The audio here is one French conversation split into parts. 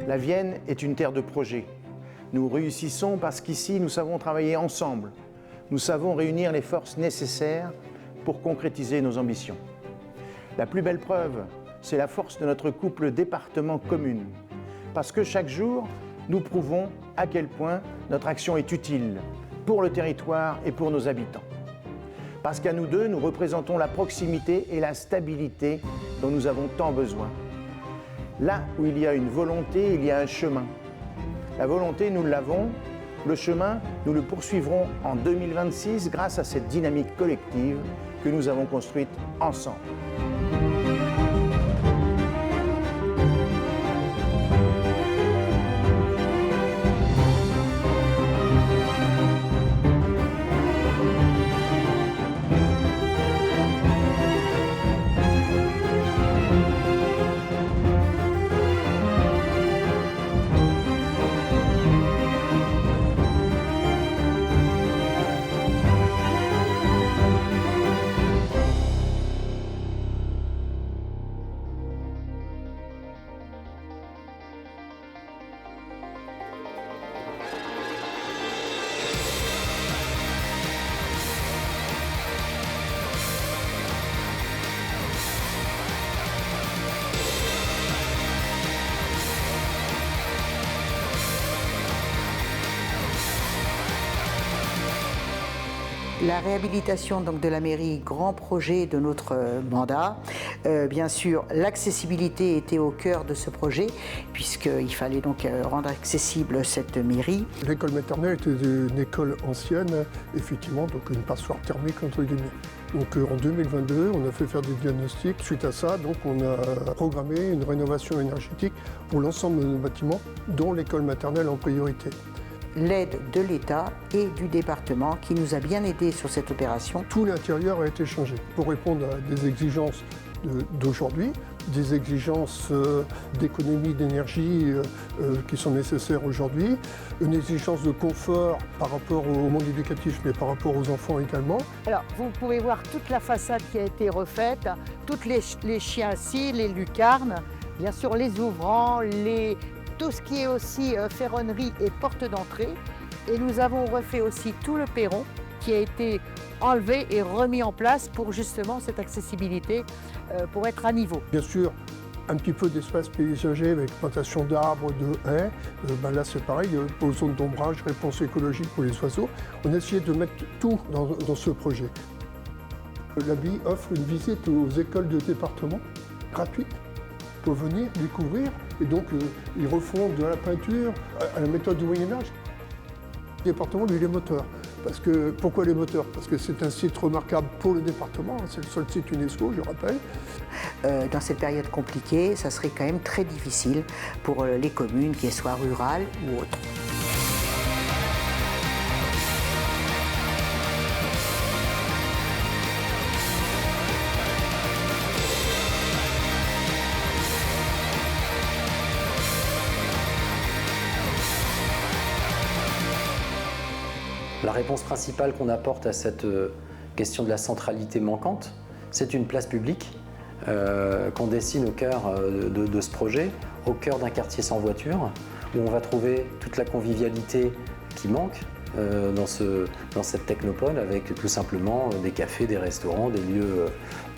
La Vienne est une terre de projets. Nous réussissons parce qu'ici, nous savons travailler ensemble. Nous savons réunir les forces nécessaires pour concrétiser nos ambitions. La plus belle preuve, c'est la force de notre couple département-commune. Parce que chaque jour, nous prouvons à quel point notre action est utile pour le territoire et pour nos habitants. Parce qu'à nous deux, nous représentons la proximité et la stabilité dont nous avons tant besoin. Là où il y a une volonté, il y a un chemin. La volonté, nous l'avons. Le chemin, nous le poursuivrons en 2026 grâce à cette dynamique collective que nous avons construite ensemble. La réhabilitation donc, de la mairie, grand projet de notre mandat. Bien sûr, l'accessibilité était au cœur de ce projet, puisqu'il fallait donc rendre accessible cette mairie. L'école maternelle était une école ancienne, effectivement, donc une passoire thermique entre guillemets. Donc en 2022, on a fait faire des diagnostics. Suite à ça, donc, on a programmé une rénovation énergétique pour l'ensemble de nos bâtiments, dont l'école maternelle en priorité. L'aide de l'État et du département qui nous a bien aidés sur cette opération. Tout l'intérieur a été changé pour répondre à des exigences d'aujourd'hui, des exigences d'économie d'énergie qui sont nécessaires aujourd'hui, une exigence de confort par rapport au monde éducatif, mais par rapport aux enfants également. Alors, vous pouvez voir toute la façade qui a été refaite, toutes les chiens-scies, les lucarnes, bien sûr les ouvrants, tout ce qui est aussi ferronnerie et porte d'entrée. Et nous avons refait aussi tout le perron qui a été enlevé et remis en place pour justement cette accessibilité, pour être à niveau. Bien sûr, un petit peu d'espace paysager avec plantation d'arbres, de haies. Là c'est pareil, aux zones d'ombrage, réponse écologique pour les oiseaux. On a essayé de mettre tout dans ce projet. L'ABI offre une visite aux écoles de département gratuite pour venir découvrir. Et donc, ils refont de la peinture à la méthode du Moyen-Âge. Le département, lui, il est moteur. Pourquoi les moteurs? Parce que c'est un site remarquable pour le département. C'est le seul site UNESCO, je rappelle. Dans cette période compliquée, ça serait quand même très difficile pour les communes, qu'elles soient rurales ou autres. La réponse principale qu'on apporte à cette question de la centralité manquante, c'est une place publique qu'on dessine au cœur de ce projet, au cœur d'un quartier sans voiture, où on va trouver toute la convivialité qui manque dans cette technopole, avec tout simplement des cafés, des restaurants, des lieux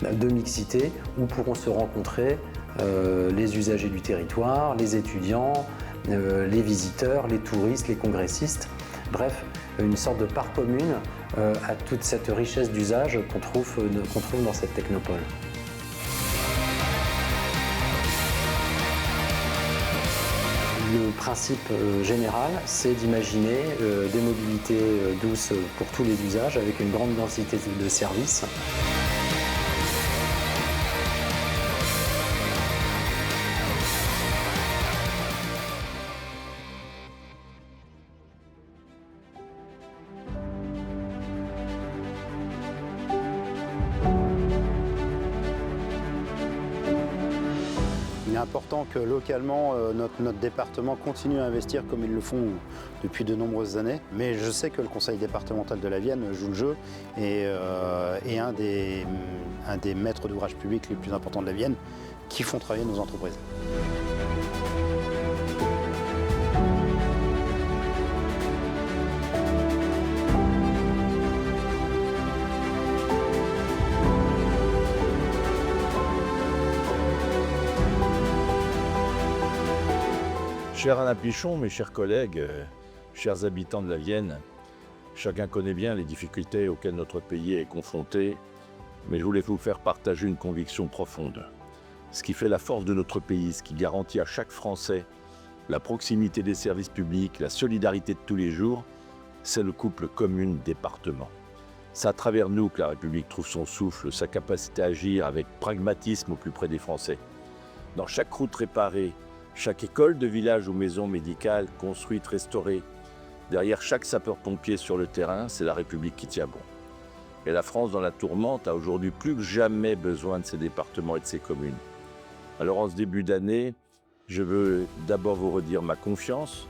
de mixité, où pourront se rencontrer les usagers du territoire, les étudiants, les visiteurs, les touristes, les congressistes. Bref, une sorte de part commune à toute cette richesse d'usage qu'on trouve dans cette technopole. Le principe général, c'est d'imaginer des mobilités douces pour tous les usages avec une grande densité de services. important que localement, notre département continue à investir comme ils le font depuis de nombreuses années. Mais je sais que le conseil départemental de la Vienne joue le jeu et est un des maîtres d'ouvrage publics les plus importants de la Vienne qui font travailler nos entreprises. Cher Alain Pichon, mes chers collègues, chers habitants de la Vienne, chacun connaît bien les difficultés auxquelles notre pays est confronté, mais je voulais vous faire partager une conviction profonde. Ce qui fait la force de notre pays, ce qui garantit à chaque Français la proximité des services publics, la solidarité de tous les jours, c'est le couple commune-département. C'est à travers nous que la République trouve son souffle, sa capacité à agir avec pragmatisme au plus près des Français. Dans chaque route réparée, chaque école de village ou maison médicale construite, restaurée, derrière chaque sapeur-pompier sur le terrain, c'est la République qui tient bon. Et la France dans la tourmente a aujourd'hui plus que jamais besoin de ses départements et de ses communes. Alors en ce début d'année, je veux d'abord vous redire ma confiance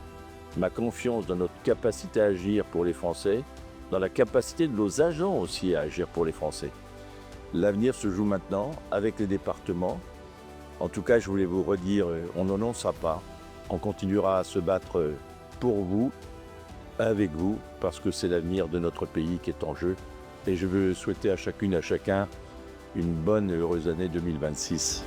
dans notre capacité à agir pour les Français, dans la capacité de nos agents aussi à agir pour les Français. L'avenir se joue maintenant avec les départements. En tout cas, je voulais vous redire, on n'en lancera pas. On continuera à se battre pour vous, avec vous, parce que c'est l'avenir de notre pays qui est en jeu. Et je veux souhaiter à chacune et à chacun une bonne et heureuse année 2026.